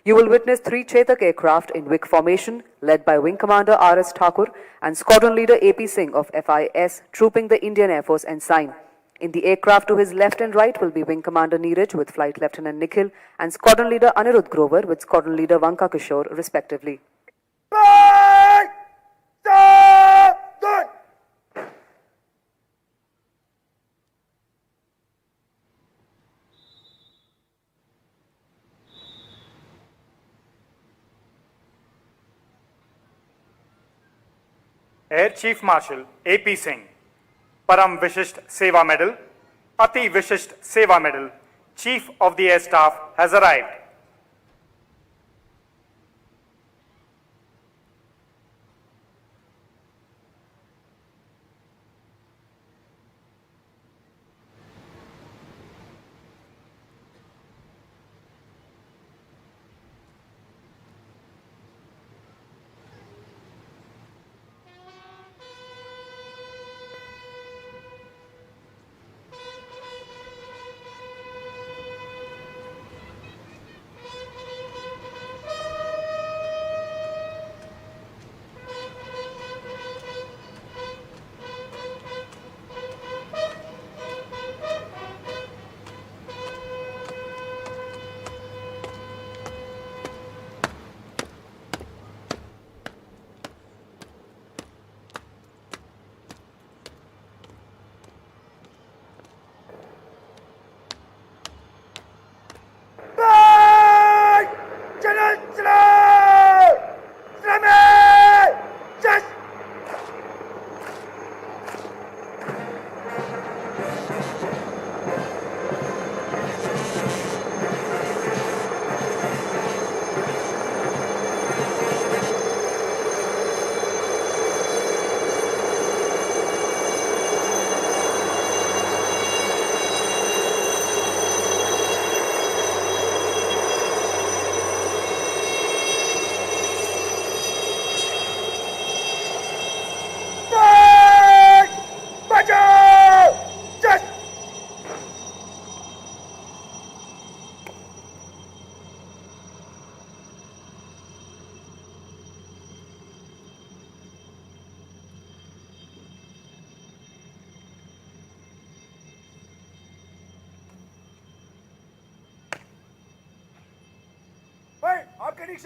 You will witness 3 Chetak aircraft in WIC formation, led by Wing Commander R.S. Thakur and Squadron Leader A.P. Singh of FIS, trooping the Indian Air Force ensign. In the aircraft to his left and right will be Wing Commander Neeraj with Flight Lieutenant Nikhil and Squadron Leader Anirudh Grover with Squadron Leader Vanka Kishore, respectively. Air Chief Marshal A.P. Singh, Param Vishisht Seva Medal, Ati Vishisht Seva Medal, Chief of the Air Staff has arrived.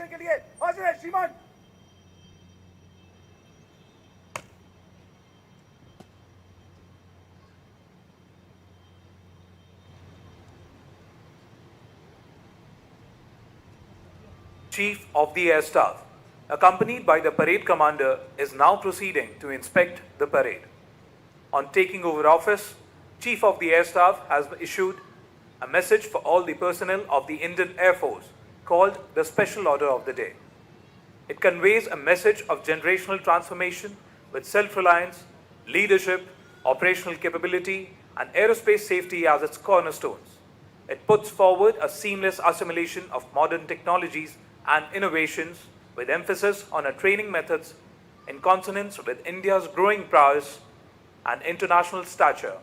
के लिए हाजिर है श्रीमान। Chief of the Air Staff, accompanied by the parade commander, is now proceeding to inspect the parade. On taking over office, Chief of the Air Staff has issued a message for all the personnel of the Indian Air Force called the Special Order of the Day. It conveys a message of generational transformation with self-reliance, leadership, operational capability, and aerospace safety as its cornerstones. It puts forward a seamless assimilation of modern technologies and innovations with emphasis on our training methods in consonance with India's growing prowess and international stature.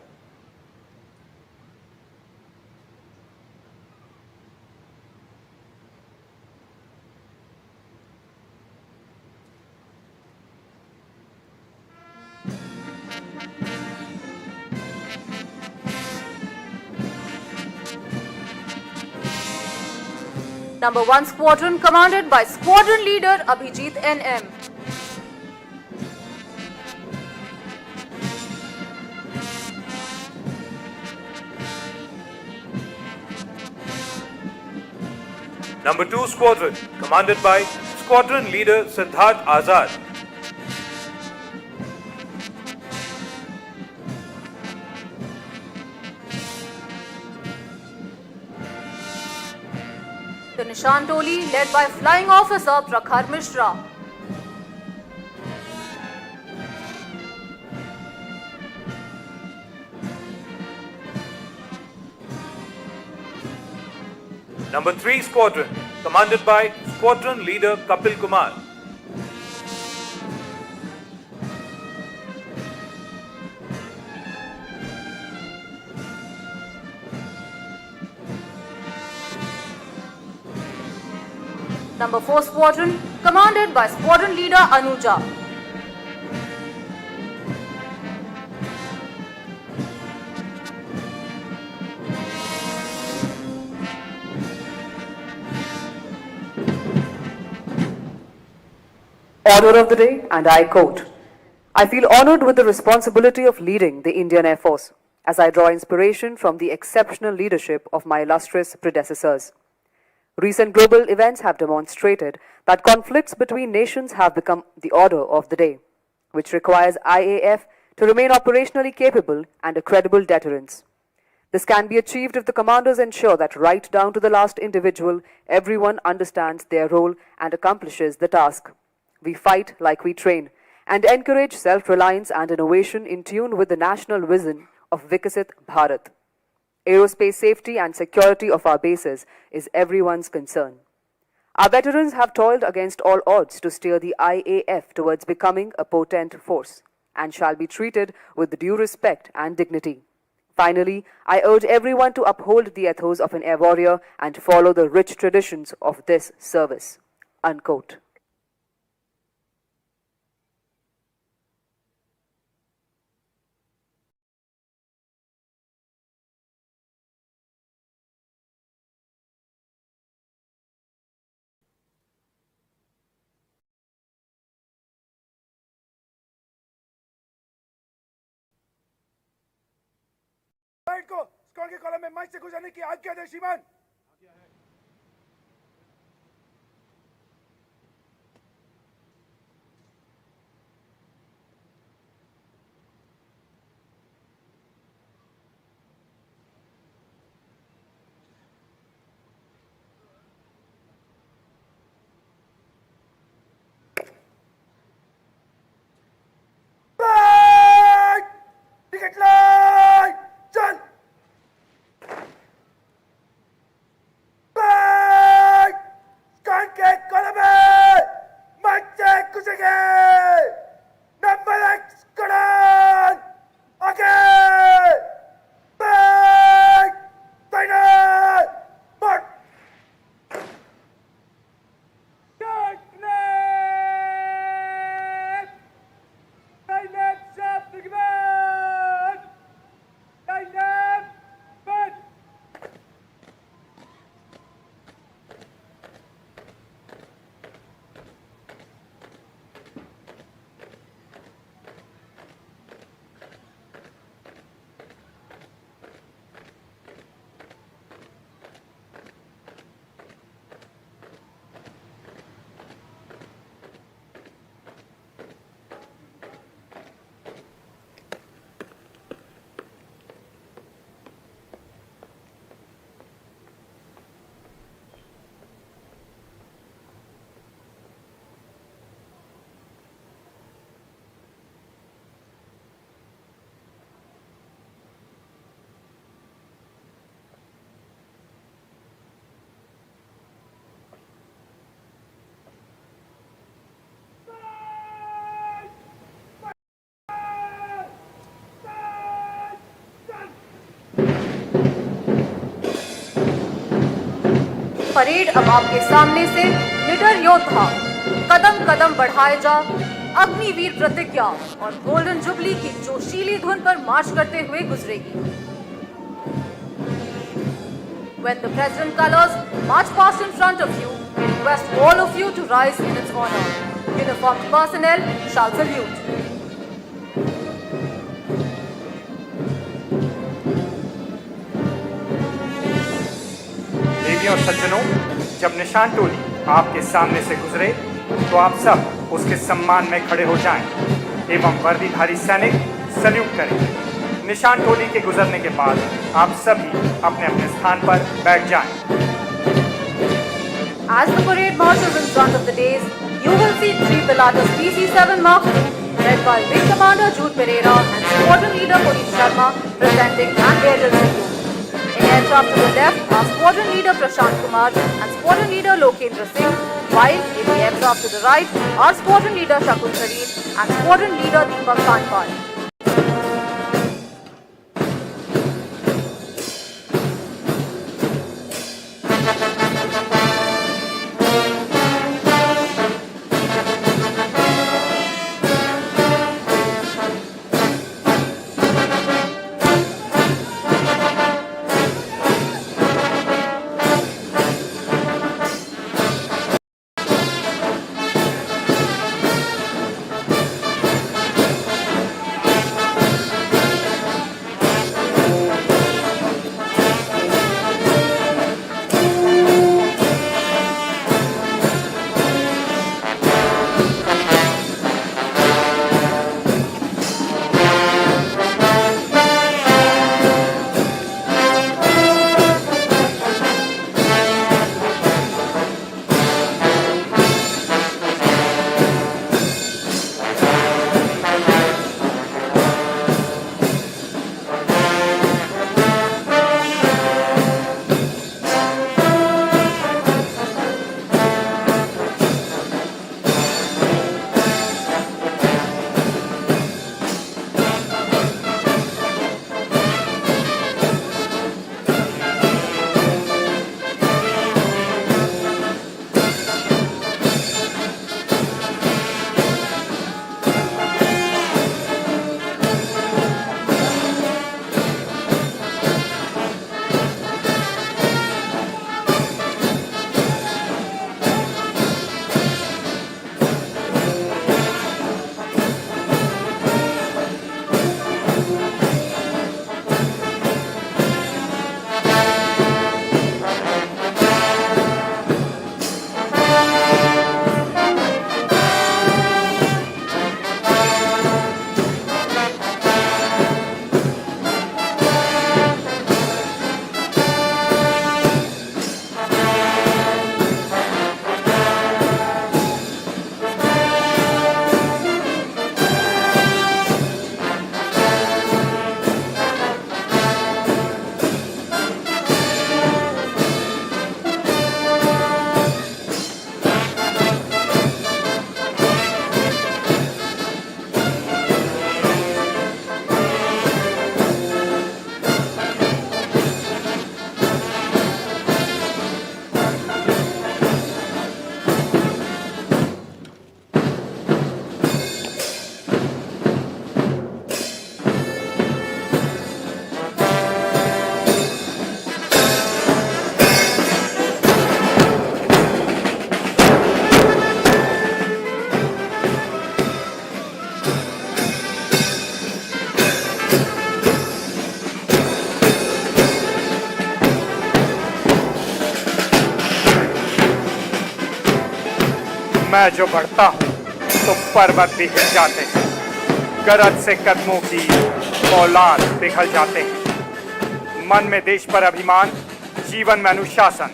Number 1 Squadron commanded by Squadron Leader Abhijit N.M. Number 2 Squadron commanded by Squadron Leader Siddharth Azad. The Nishan Toli led by Flying Officer Prakhar Mishra. Number 3 Squadron commanded by Squadron Leader Kapil Kumar. Number 4 Squadron, commanded by Squadron Leader Anuja. Order of the day, and I quote, I feel honored with the responsibility of leading the Indian Air Force as I draw inspiration from the exceptional leadership of my illustrious predecessors. Recent global events have demonstrated that conflicts between nations have become the order of the day, which requires IAF to remain operationally capable and a credible deterrence. This can be achieved if the commanders ensure that right down to the last individual, everyone understands their role and accomplishes the task. We fight like we train and encourage self-reliance and innovation in tune with the national vision of Vikasit Bharat. Aerospace safety and security of our bases is everyone's concern. Our veterans have toiled against all odds to steer the IAF towards becoming a potent force and shall be treated with due respect and dignity. Finally, I urge everyone to uphold the ethos of an air warrior and follow the rich traditions of this service. Unquote. को Scott के column में mic से गुजरने की आज्ञा दे श्रीमान। Ticket line चल। Parade अब आपके सामने से निडर योद्धा कदम कदम बढ़ाए जा अग्निवीर प्रतिज्ञा और गोल्डन जुबली की जोशीली धुन पर मार्च करते हुए गुजरेगी। When the president colors march past in front of you, we request all of you to rise in its honor. Uniformed personnel shall salute. देवियों और सज्जनों, जब निशान टोली आपके सामने से गुजरे तो आप सब उसके सम्मान में खड़े हो जाएं एवं वर्दीधारी सैनिक सल्यूट करें। निशान टोली के गुजरने के बाद आप सभी अपने अपने स्थान पर बैठ जाएं। As the parade marches in front of the dais, you will see 3 Pilatus PC-7 Mark II, led by Wing Commander Jude Pereira and Squadron Leader Puneet Sharma, presenting an aerial salute. In aircraft to the left are Squadron Leader Prashant Kumar and Squadron Leader Lokendra Singh, while in the aircraft to the right are Squadron Leader Shakul Sareed and Squadron Leader Deepak Kanpal. मैं जो बढ़ता हूँ तो पर्वत भी हिल जाते हैं, गरज से कदमों की औलाद पिघल जाते हैं। मन में देश पर अभिमान, जीवन में अनुशासन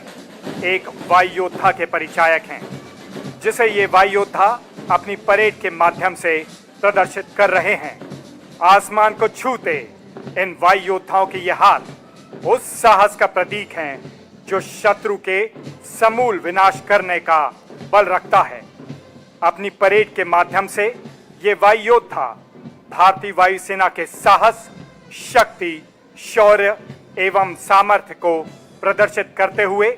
एक वायु योद्धा के परिचायक हैं, जिसे ये वायु योद्धा अपनी परेड के माध्यम से प्रदर्शित कर रहे हैं। आसमान को छूते इन वायु योद्धाओं के ये हाथ उस साहस का प्रतीक हैं जो शत्रु के समूल विनाश करने का बल रखता है। अपनी परेड के माध्यम से ये वायु योद्धा भारतीय वायुसेना के साहस, शक्ति, शौर्य एवं सामर्थ्य को प्रदर्शित करते हुए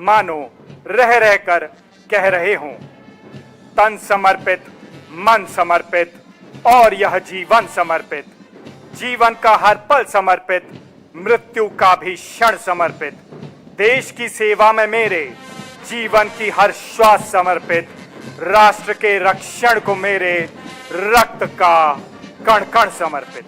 मानो रह रहकर कह रहे हों, तन समर्पित, मन समर्पित और यह जीवन समर्पित, जीवन का हर पल समर्पित, मृत्यु का भी क्षण समर्पित, देश की सेवा में मेरे जीवन की हर श्वास समर्पित, राष्ट्र के रक्षण को मेरे रक्त का कण कण समर्पित।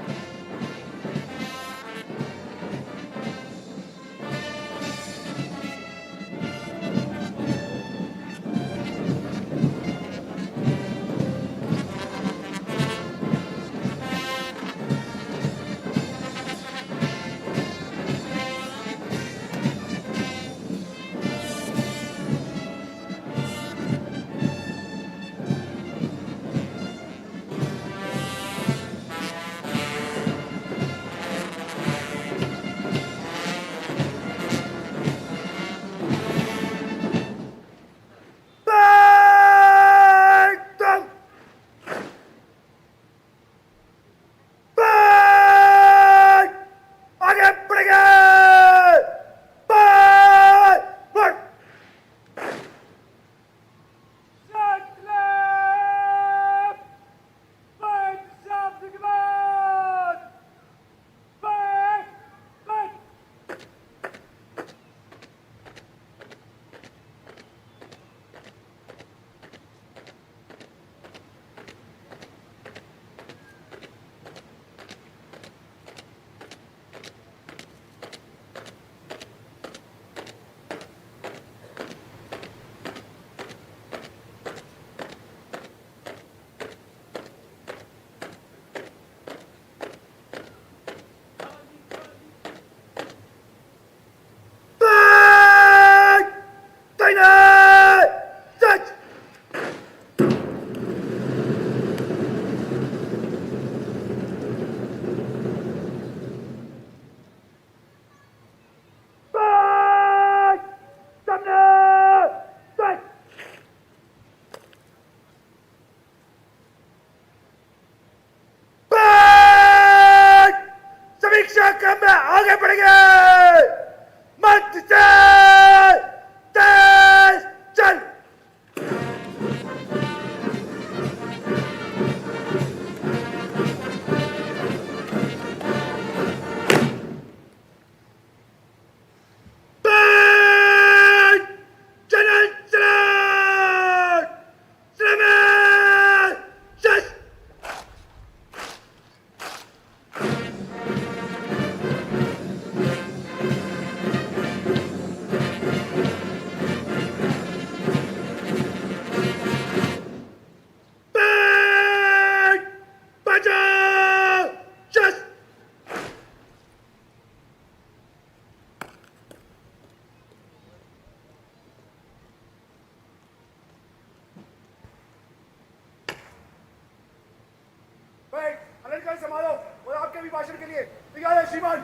भाषण के लिए तैयार है श्रीमान।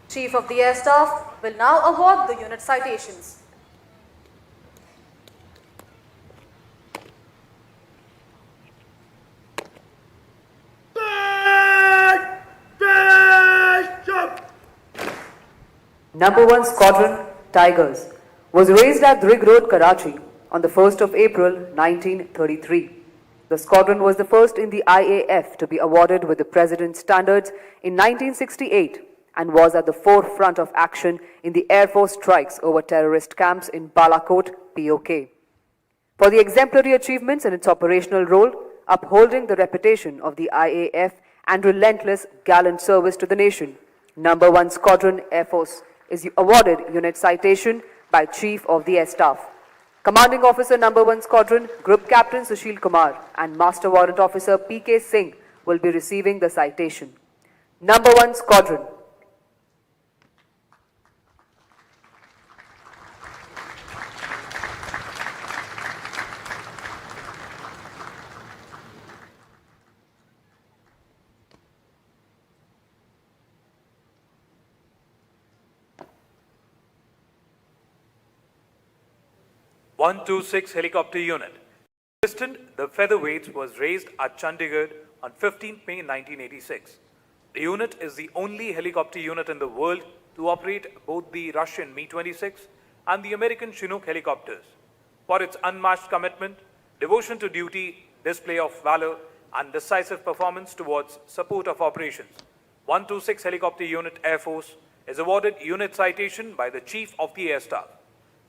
Chief of the Air Staff will now award the unit citations. Number 1 Squadron, Tigers, was raised at Rig Road, Karachi on the 1st of April 1933. The squadron was the first in the IAF to be awarded with the President's Standards in 1968 and was at the forefront of action in the Air Force strikes over terrorist camps in Balakot, POK. For the exemplary achievements in its operational role, upholding the reputation of the IAF and relentless gallant service to the nation, Number 1 Squadron Air Force is awarded unit citation by Chief of the Air Staff. Commanding Officer Number 1 Squadron, Group Captain Sushil Kumar and Master Warrant Officer P.K. Singh will be receiving the citation. Number 1 Squadron. (126) Helicopter Unit. Distant, the featherweights was raised at Chandigarh on 15 May 1986. The unit is the only helicopter unit in the world to operate both the Russian Mi-26 and the American Chinook helicopters. For its unmatched commitment, devotion to duty, display of valor, and decisive performance towards support of operations, 126 Helicopter Unit Air Force is awarded unit citation by the Chief of the Air Staff.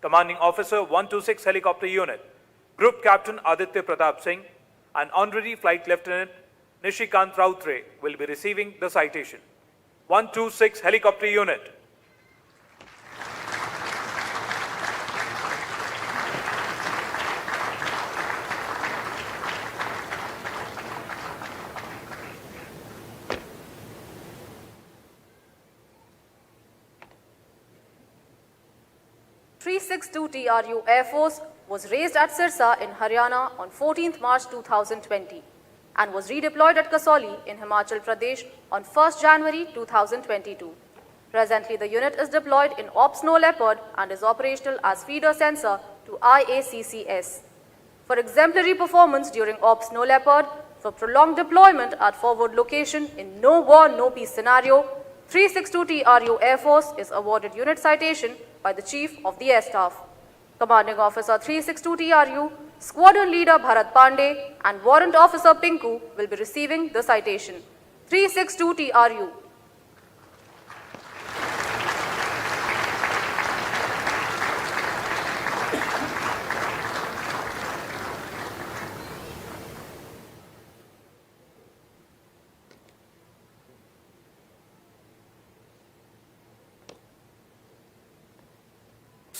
Commanding Officer 126 Helicopter Unit, Group Captain Aditya Pratap Singh and Honorary Flight Lieutenant Nishikant Rautre will be receiving the citation. 126 Helicopter Unit. TRU Air Force was raised at Sirsa in Haryana on 14th March 2020 and was redeployed at Kasauli in Himachal Pradesh on 1st January 2022. Presently, the unit is deployed in Ops Snow Leopard and is operational as feeder sensor to IACCS. For exemplary performance during Ops Snow Leopard, for prolonged deployment at forward location in no war, no peace scenario, 362 TRU Air Force is awarded unit citation by the Chief of the Air Staff. Commanding Officer 362 TRU, Squadron Leader Bharat Pandey and Warrant Officer Pinku will be receiving the citation. 362 TRU.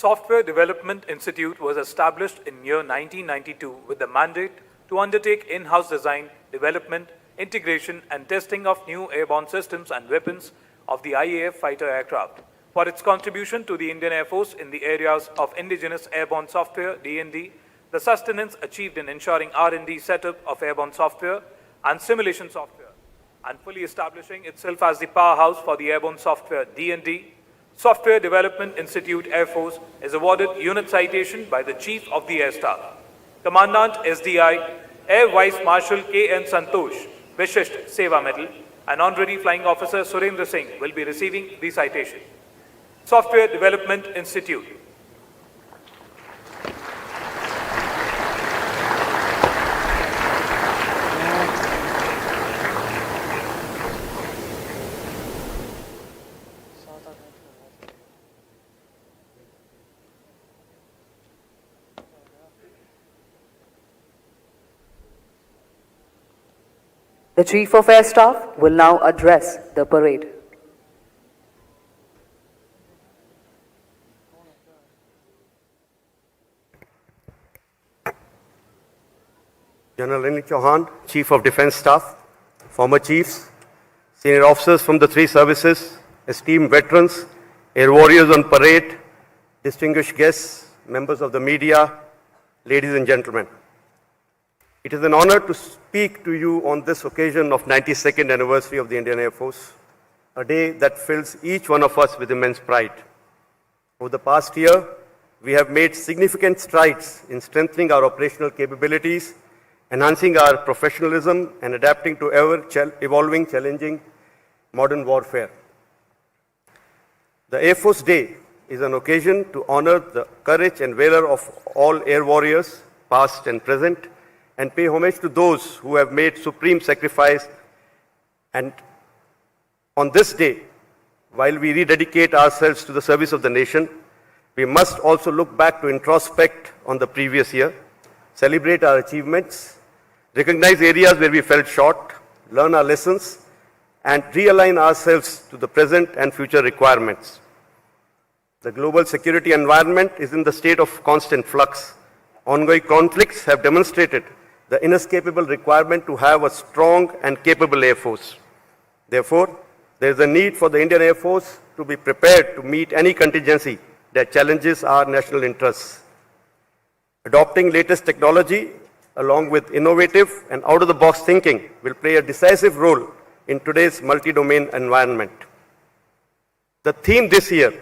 Software Development Institute was established in year 1992 with the mandate to undertake in-house design, development, integration and testing of new airborne systems and weapons of the IAF fighter aircraft. For its contribution to the Indian Air Force in the areas of indigenous airborne software, D&D, the sustenance achieved in ensuring R&D setup of airborne software and simulation software, and fully establishing itself as the powerhouse for the airborne software, D&D, Software Development Institute Air Force is awarded unit citation by the Chief of the Air Staff. Commandant SDI, Air Vice Marshal K.N. Santosh, Vishisht Seva Medal, and Honorary Flying Officer Surendra Singh will be receiving the citation. Software Development Institute. The Chief of Air Staff will now address the parade. General Anil Chauhan, Chief of Defence Staff, former chiefs, senior officers from the three services, esteemed veterans, air warriors on parade, distinguished guests, members of the media, ladies and gentlemen. It is an honor to speak to you on this occasion of 92nd anniversary of the Indian Air Force, a day that fills each one of us with immense pride. Over the past year, we have made significant strides in strengthening our operational capabilities, enhancing our professionalism, and adapting to ever-evolving, challenging modern warfare. The Air Force Day is an occasion to honor the courage and valor of all air warriors, past and present, and pay homage to those who have made supreme sacrifice. And on this day, while we rededicate ourselves to the service of the nation, we must also look back to introspect on the previous year, celebrate our achievements, recognize areas where we fell short, learn our lessons, and realign ourselves to the present and future requirements. The global security environment is in the state of constant flux. Ongoing conflicts have demonstrated the inescapable requirement to have a strong and capable Air Force. Therefore, there is a need for the Indian Air Force to be prepared to meet any contingency that challenges our national interests. Adopting latest technology along with innovative and out-of-the-box thinking will play a decisive role in today's multi-domain environment. The theme this year,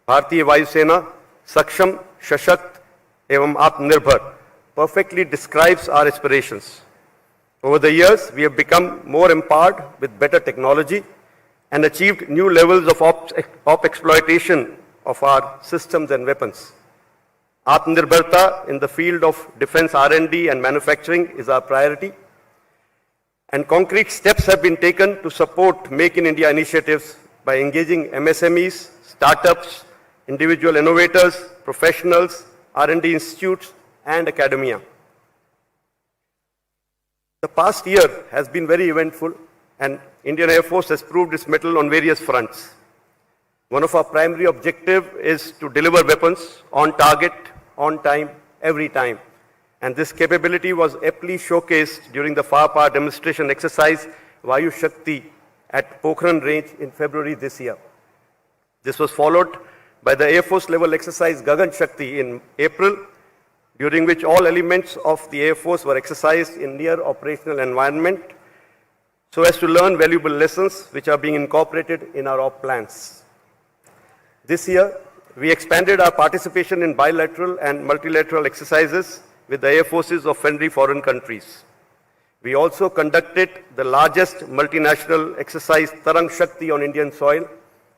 Bhartiya Vayu Sena, Saksham, Sashakt, evam Atmanirbhar, perfectly describes our aspirations. Over the years, we have become more empowered with better technology and achieved new levels of op exploitation of our systems and weapons. Atmanirbharta in the field of defense R&D and manufacturing is our priority, and concrete steps have been taken to support Make in India initiatives by engaging MSMEs, startups, individual innovators, professionals, R&D institutes, and academia. The past year has been very eventful, and Indian Air Force has proved its mettle on various fronts. One of our primary objectives is to deliver weapons on target, on time, every time. And this capability was aptly showcased during the firepower demonstration exercise Vayu Shakti at Pokhran range in February this year. This was followed by the Air Force level exercise Gagan Shakti in April, during which all elements of the Air Force were exercised in near operational environment so as to learn valuable lessons which are being incorporated in our op plans. This year, we expanded our participation in bilateral and multilateral exercises with the air forces of friendly foreign countries. We also conducted the largest multinational exercise Tarang Shakti on Indian soil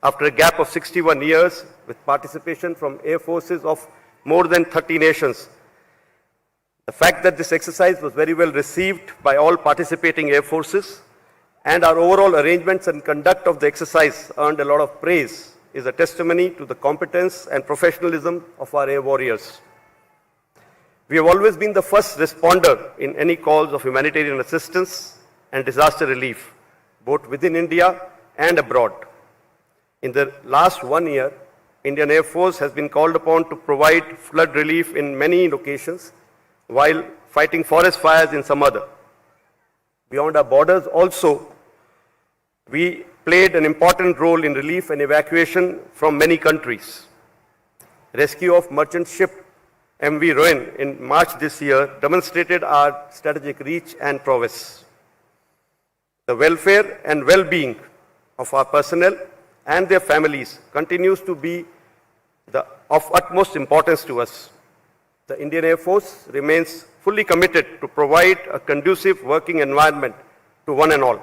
after a gap of 61 years with participation from air forces of more than 30 nations. The fact that this exercise was very well received by all participating air forces and our overall arrangements and conduct of the exercise earned a lot of praise is a testimony to the competence and professionalism of our air warriors. We have always been the first responder in any calls of humanitarian assistance and disaster relief, both within India and abroad. In the last 1 year, Indian Air Force has been called upon to provide flood relief in many locations while fighting forest fires in some other. Beyond our borders also, we played an important role in relief and evacuation from many countries. Rescue of merchant ship MV Rohan in March this year demonstrated our strategic reach and prowess. The welfare and well-being of our personnel and their families continues to be of utmost importance to us. The Indian Air Force remains fully committed to provide a conducive working environment to one and all.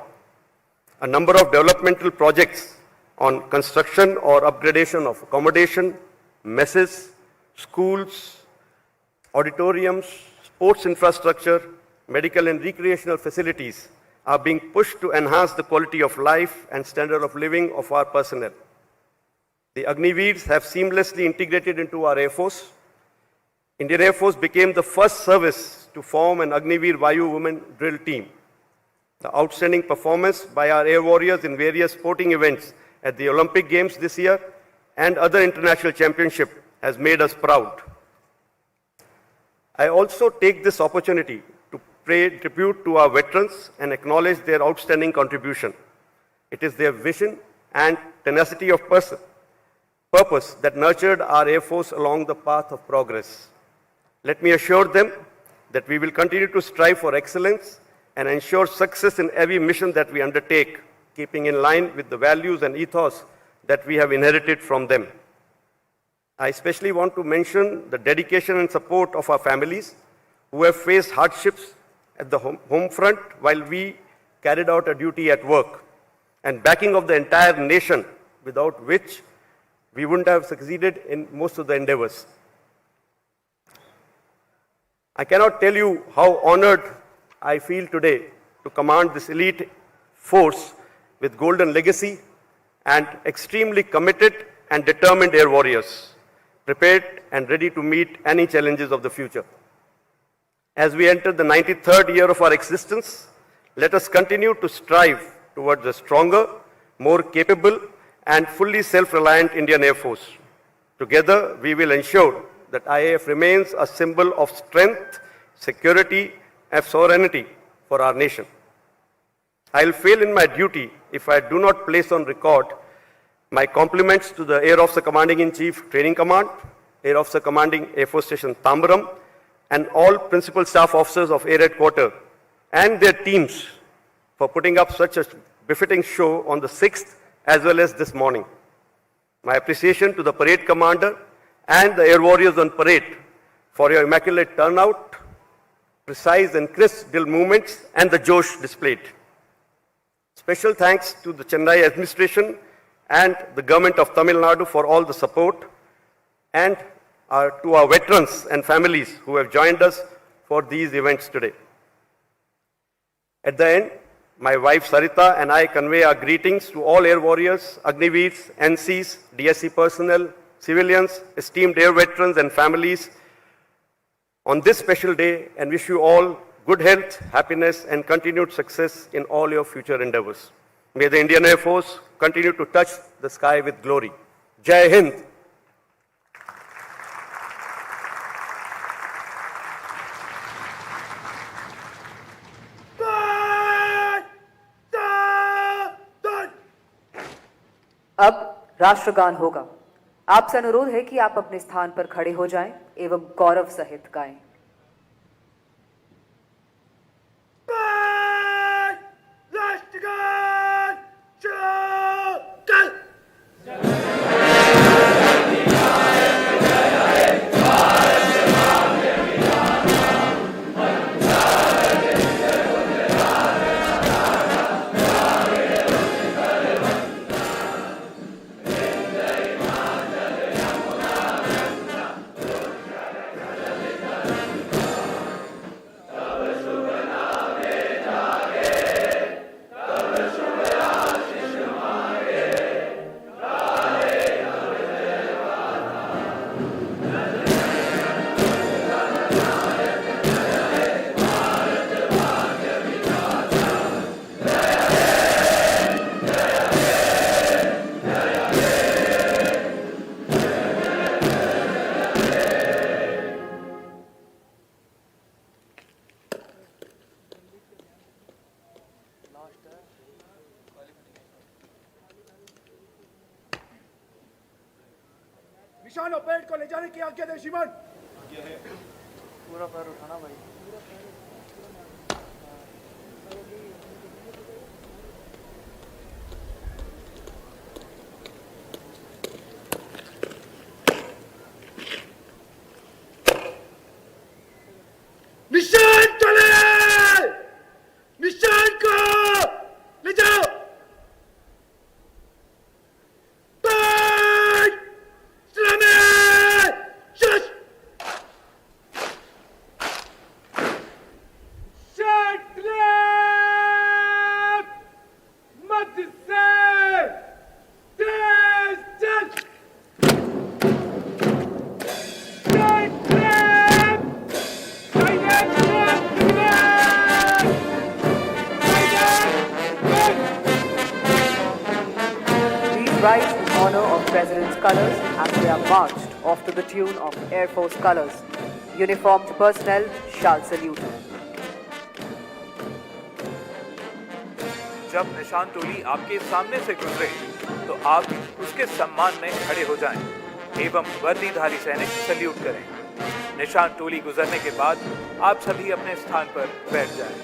A number of developmental projects on construction or upgradation of accommodation, messes, schools, auditoriums, sports infrastructure, medical and recreational facilities are being pushed to enhance the quality of life and standard of living of our personnel. The Agniveers have seamlessly integrated into our Air Force. Indian Air Force became the first service to form an Agniveer Vayu women drill team. The outstanding performance by our air warriors in various sporting events at the Olympic Games this year and other international championships has made us proud. I also take this opportunity to pay tribute to our veterans and acknowledge their outstanding contribution. It is their vision and tenacity of purpose that nurtured our Air Force along the path of progress. Let me assure them that we will continue to strive for excellence and ensure success in every mission that we undertake, keeping in line with the values and ethos that we have inherited from them. I especially want to mention the dedication and support of our families who have faced hardships at the home front while we carried out our duty at work, and backing of the entire nation, without which we wouldn't have succeeded in most of the endeavors. I cannot tell you how honored I feel today to command this elite force with golden legacy and extremely committed and determined air warriors, prepared and ready to meet any challenges of the future. As we enter the 93rd year of our existence, let us continue to strive towards a stronger, more capable and fully self-reliant Indian Air Force. Together, we will ensure that IAF remains a symbol of strength, security, and sovereignty for our nation. I'll fail in my duty if I do not place on record my compliments to the Air Officer Commanding-in-Chief Training Command, Air Officer Commanding Air Force Station Tambaram, and all Principal Staff Officers of Air Headquarters and their teams for putting up such a befitting show on the 6th as well as this morning. My appreciation to the Parade Commander and the Air Warriors on parade for your immaculate turnout, precise and crisp drill movements, and the Josh displayed. Special thanks to the Chennai administration and the government of Tamil Nadu for all the support, and to our veterans and families who have joined us for these events today. At the end, my wife Sarita and I convey our greetings to all Air Warriors, Agniveers, NCs, DSC personnel, civilians, esteemed air veterans and families on this special day, and wish you all good health, happiness, and continued success in all your future endeavors. May the Indian Air Force continue to touch the sky with glory. Jai Hind. अब राष्ट्रगान होगा। आपसे अनुरोध है कि आप अपने स्थान पर खड़े हो जाएं एवं गौरव सहित गाएं। राष्ट्रगान चलो चल। निशान और पेड़ को ले जाने की आज्ञा दे श्रीमान। पूरा पैर उठाना भाई। निशान चले, निशान को ले जाओ। Rise in honor of President's colors as they are marched off to the tune of Air Force colors. Uniformed personnel shall salute. जब निशान टोली आपके सामने से गुजरे तो आप उसके सम्मान में खड़े हो जाएं एवं वर्दीधारी सैनिक सल्यूट करें। निशान टोली गुजरने के बाद आप सभी अपने स्थान पर बैठ जाएं।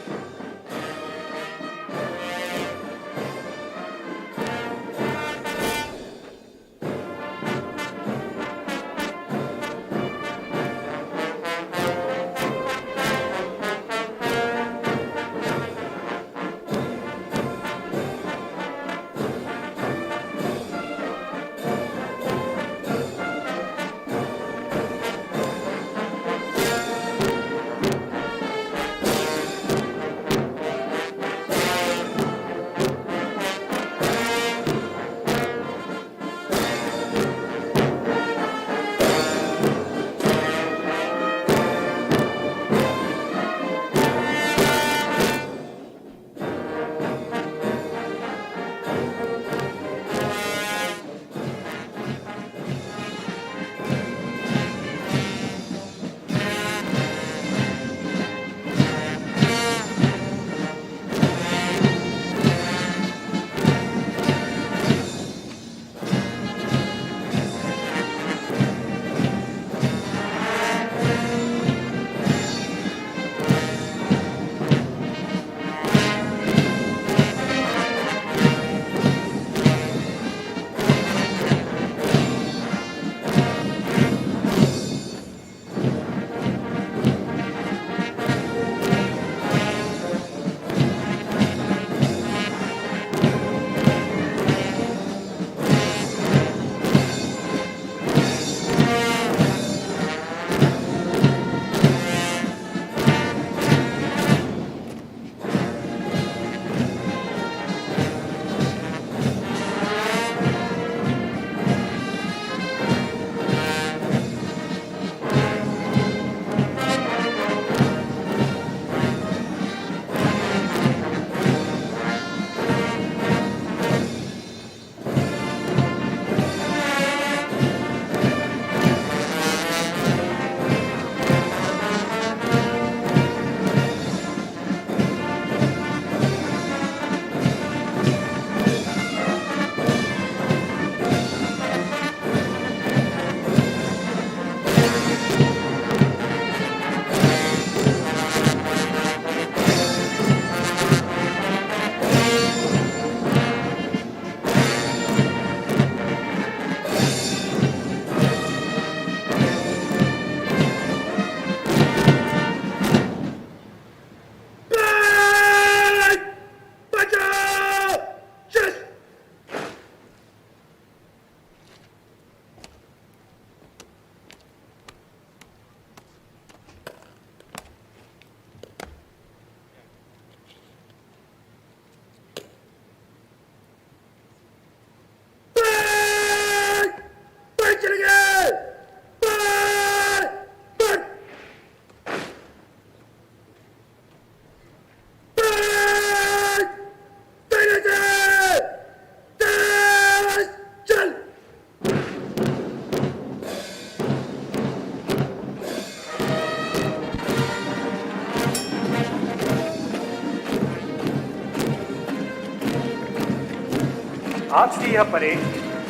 आज की यह परेड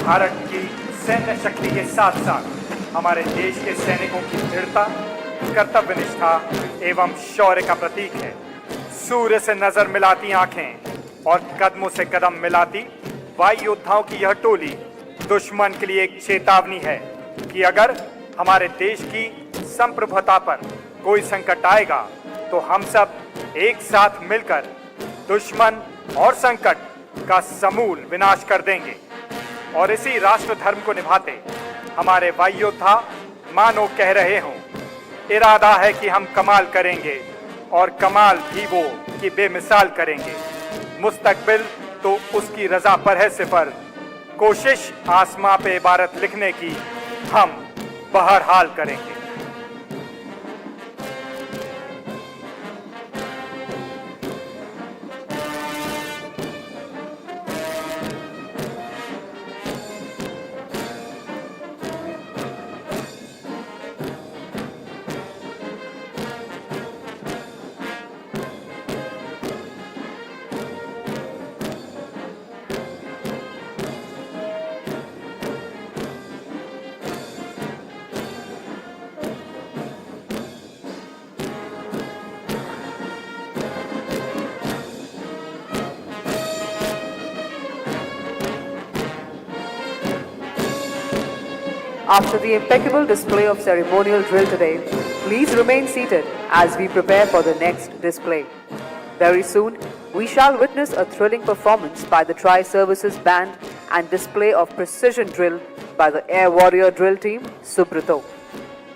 भारत की सैन्य शक्ति के साथ साथ हमारे देश के सैनिकों की दृढ़ता, कर्तव्यनिष्ठा एवं शौर्य का प्रतीक है। सूर्य से नजर मिलाती आंखें और कदमों से कदम मिलाती वायु योद्धाओं की यह टोली दुश्मन के लिए एक चेतावनी है कि अगर हमारे देश की संप्रभुता पर कोई संकट आएगा तो हम सब एक साथ मिलकर दुश्मन और संकट का समूल विनाश कर देंगे। और इसी राष्ट्र धर्म को निभाते हमारे वायु योद्धा मानो कह रहे हों, इरादा है कि हम कमाल करेंगे और कमाल भी वो कि बेमिसाल करेंगे। मुस्तकबिल तो उसकी रजा पर है सिफर, कोशिश आसमां पे इबारत लिखने की हम बहरहाल करेंगे। After the impeccable display of ceremonial drill today, please remain seated as we prepare for the next display. Very soon, we shall witness a thrilling performance by the Tri-Services Band and display of precision drill by the Air Warrior Drill Team, Subrito.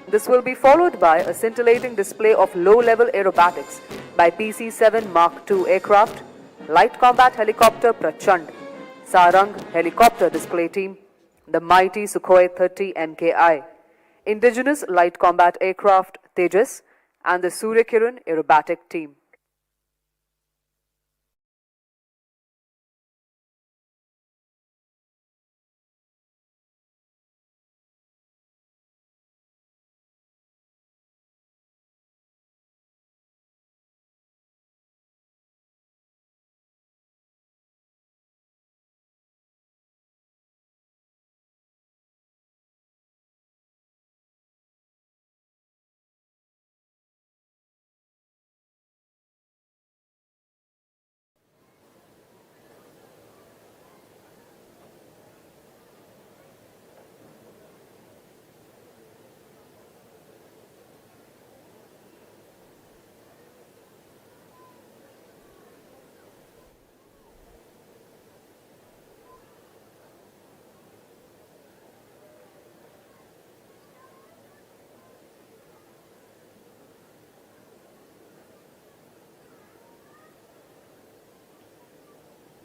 This will be followed by a scintillating display of low-level aerobatics by PC-7 Mark II aircraft, Light Combat Helicopter Prachand, Sarang Helicopter Display Team, the mighty Sukhoi 30 MKI, indigenous light combat aircraft Tejas, and the Surya Kiran aerobatic team.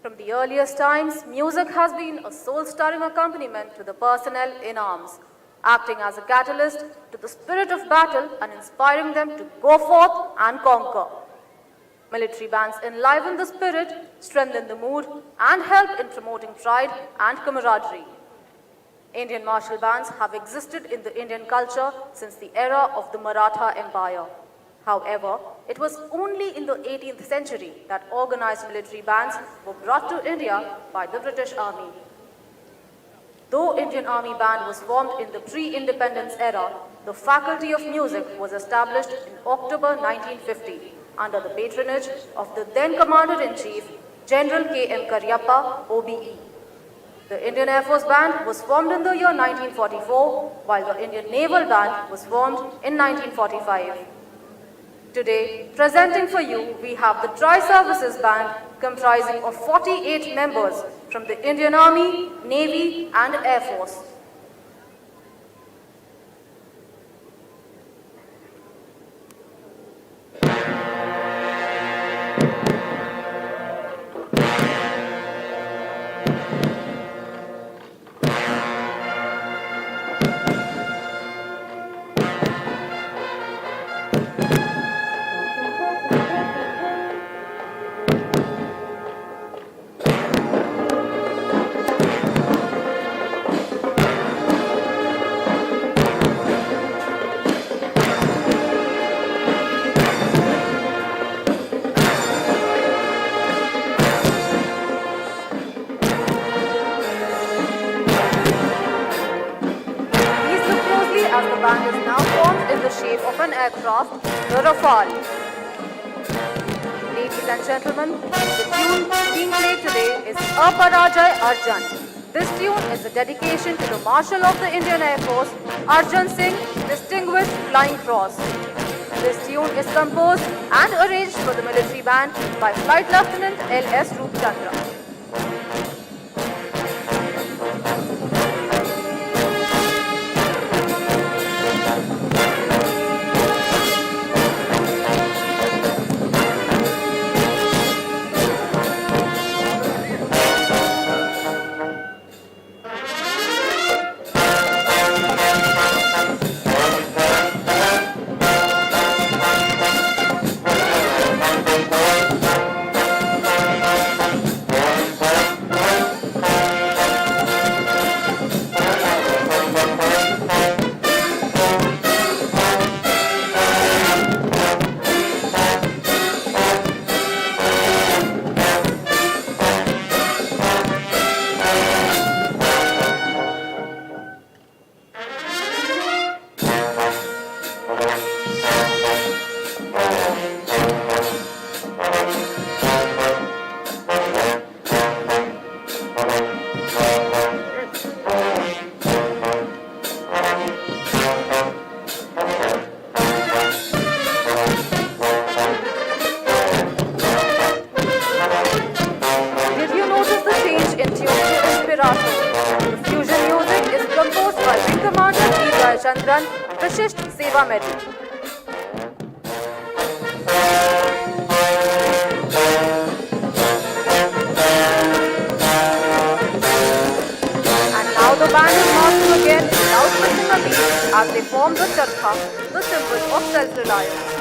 From the earliest times, music has been a soul-stirring accompaniment to the personnel in arms, acting as a catalyst to the spirit of battle and inspiring them to go forth and conquer. Military bands enliven the spirit, strengthen the mood, and help in promoting pride and camaraderie. Indian martial bands have existed in the Indian culture since the era of the Maratha Empire. However, it was only in the 18th century that organized military bands were brought to India by the British Army. Though Indian Army Band was formed in the pre-independence era, the Faculty of Music was established in October 1950 under the patronage of the then Commander-in-Chief, General K.M. Karyappa, OBE. The Indian Air Force Band was formed in the year 1944, while the Indian Naval Band was formed in 1945. Today, presenting for you, we have the Tri-Services Band comprising of 48 members from the Indian Army, Navy and Air Force. as the band is now formed in the shape of an aircraft, the Rafale. Ladies and gentlemen, the tune being played today is Aparajay Arjan. This tune is a dedication to the Marshal of the Indian Air Force, Arjan Singh, Distinguished Flying Cross. This tune is composed and arranged for the military band by Flight Lieutenant L.S. Roopchandra. विशिष्ट सेवा medal. And now the band is marching again without missing a beat as they form the charkha, the symbol of self-reliance.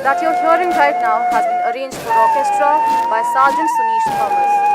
That you're hearing right now has been arranged for orchestra by Sergeant Sunish Thomas.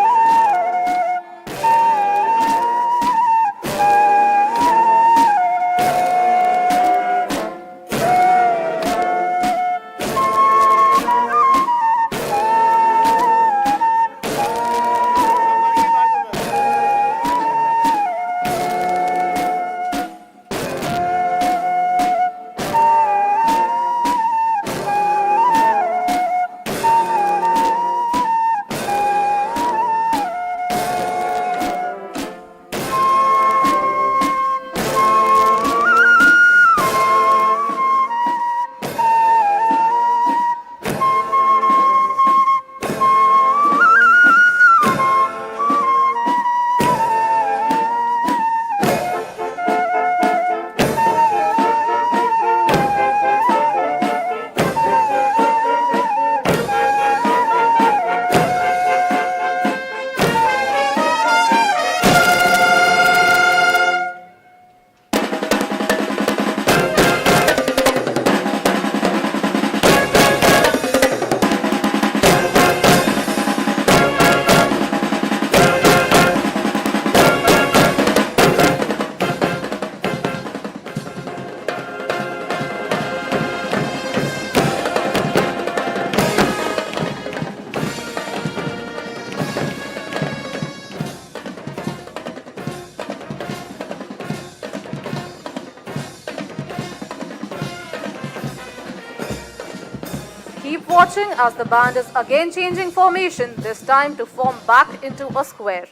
watching as the band is again changing formation, this time to form back into a square.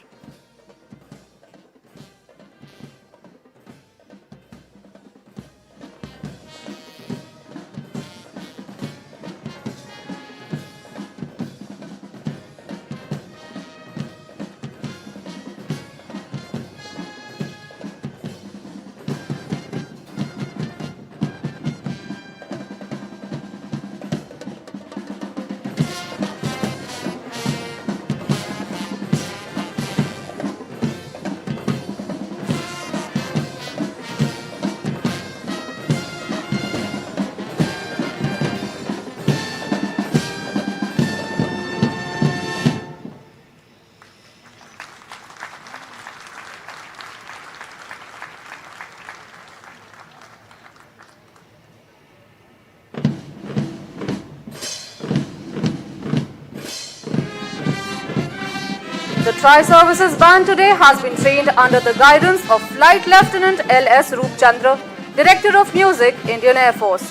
The Tri-Services Band today has been trained under the guidance of Flight Lieutenant L.S. Roopchandra, Director of Music, Indian Air Force.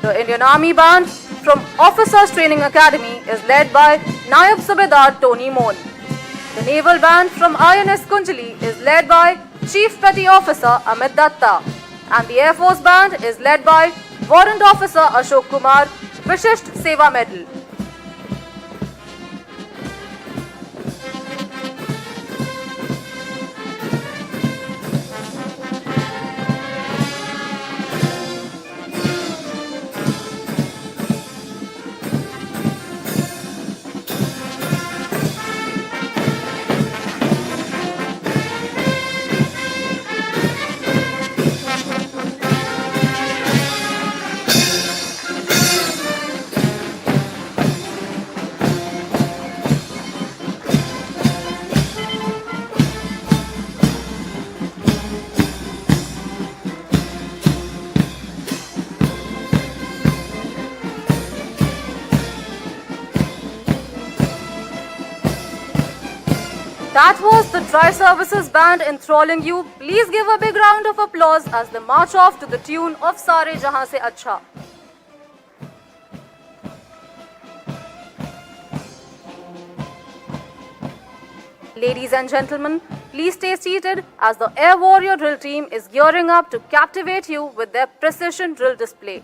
The Indian Army Band from Officers Training Academy is led by Nayab Subedar Tony Mohan. The Naval Band from INS Kunjali is led by Chief Petty Officer Amit Datta. And the Air Force Band is led by Warrant Officer Ashok Kumar, Vishisht Seva Medal. That was the Tri-Services Band enthralling you. Please give a big round of applause as they march off to the tune of Sare Jahan Se Acha. Ladies and gentlemen, please stay seated as the Air Warrior Drill Team is gearing up to captivate you with their precision drill display.